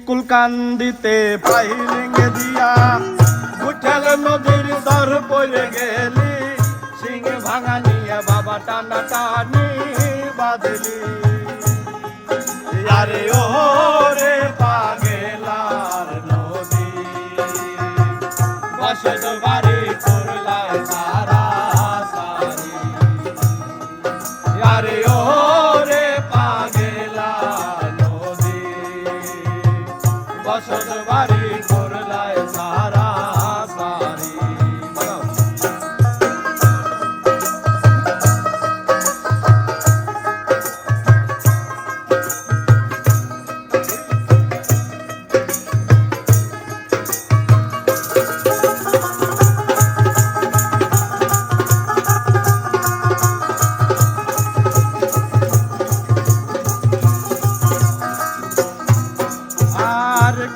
কুলকান্দিতে পাইলিঙ্গে দিয়া উঠেল নদীর দর পড়ে গেলি, সিং ভাঙা নিয়ে বাবা টানা টানি বাঁধলি। আরে ও রে পাগেলার নদী, বসত বাড়ি করলায় সারা সারি। আরে ও রে পাগেলার নদী, বসত বাড়ি করলায় সারা সারি।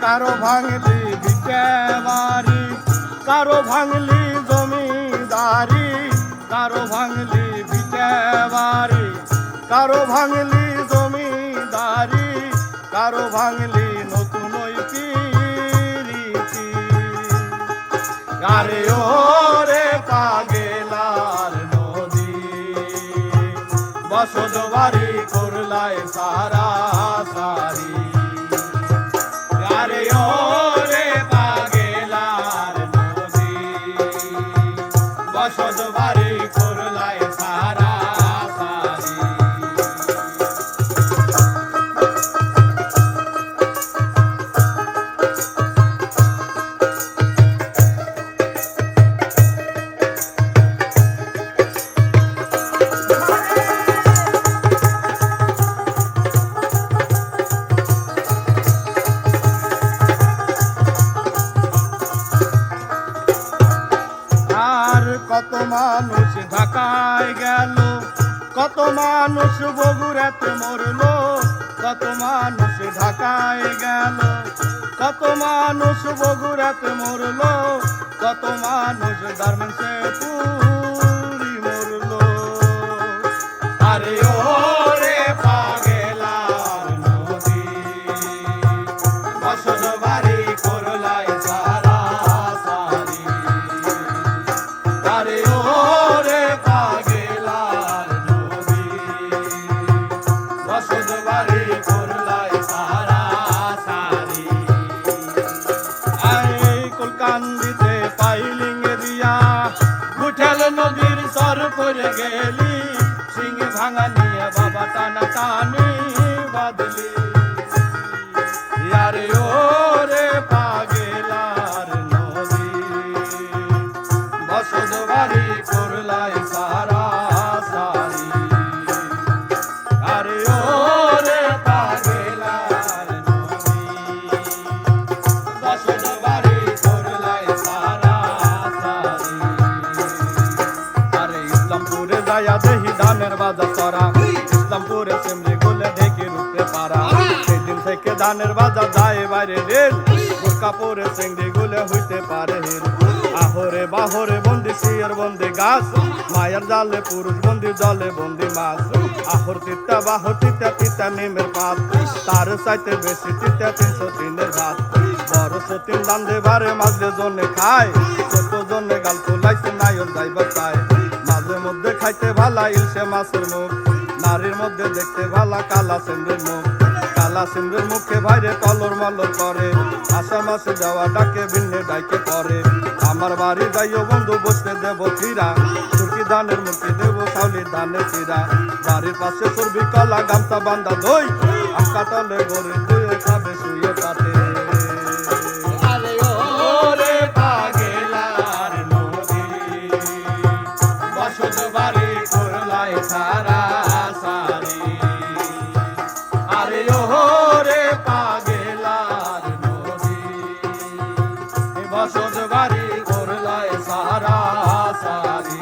কারো ভাঙলি ভিটে বাড়ি, কারো ভাঙলি জমিদারি, কারো ভাঙলি ভিটে বাড়ি, কারো ভাঙলি জমিদারি, কারো ভাঙলি নতুন পিরিতি। আরে ও রে পাগেলার নদী, বসত বাড়ি করলায় সারা সারি। আরে ও রে পাগেলার নদী, বসত বাড়ি করলায় সারা সারি। কত মানুষ ঢাকায় গেল, কত মানুষ বগুড়াতে মরলো, কত মানুষ ঢাকায় গেল, কত মানুষ বগুড়াতে মরলো, কত মানুষ গার্মেন্টসে পুরি মরলো। আরে ও রে পাগেলার নদী, বসত বাড়ি করলায় সারা সারি। আরে ও রে পাগেলার নদী, বসত বাড়ি করলায় সারা সারি। এই কুলকান্দিতে পাইলিঙ্গে দিয়া উঠেল নদীর সর পড়ে গেলি, সিং ভাঙা নিয়ে বাবা টানা টানি বাঁধলি। আরে ও রে পাগেলার নদী, বসত বাড়ি করলায় সারা সারি। আরে ও রে পাগেলার নদী, বসত বাড়ি করলায় সারা সারি। আরে ইসলামপুরে যায়া দেহি ধানের বাজার তরা, ইসলামপুরে সেমরি গুলে দেখি রূপে পারা। সেদিন থেকে ধানের বাজার যায় বাইরে রেল, গোরকাপুরে সেংড়ি গুলে হইতে পারে হিল। আহরে বাহরে বন্দি শিয়ার বন্দি গাছ, মায়ের জালে পুরুষ বন্দি জলে বন্দি মাছ। আহর তিতা বাহর তিতা তিতা নিমের পাত, তার চাইতে বেশি তিতা 303-এর ভাত। বড় সতীন রান্ধে বারে মাঝে জনে খায়, ছোট জনে গাল তোলাইছে নাইর যাইবার চায়। মাঝে মধ্যে খাইতে ভালা ইলশে মাছের মুখ, নারীর মধ্যে দেখতে ভালা কালা সেমরের মুখ। কালা সিমরের মুখে ভাইরে কলর মলর করে, আশা মাসে যাওয়া ডাকে ভিন্নে ডাইকে পরে। আমার বাড়ি যাইও বন্ধু বসতে দেব ফিরা, তুর্কি ধানের মুখে দেব চাউলি ধানের চিরা। বাড়ির পাশে চর্বি কলা গামছা বান্ধা দই, আঁকা তলে গড়ে দিয়ে খাবে শুয়ে কাটে। আরে ও রে পাগেলার নদী, বসত বাড়ি করলায় সারা সারি। আরে ও রে পাগেলার নদী, বসত বাড়ি করলায় সারা সারি।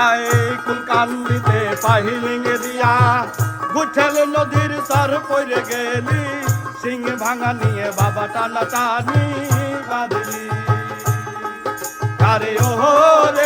এই কুলকান্দিতে পাইলিঙ্গে দিয়া উঠেল নদীর সর পড়ে গেলি, সিং ভাঙা নিয়ে বাবা টানা টানি বাঁধলি। আরে ও রে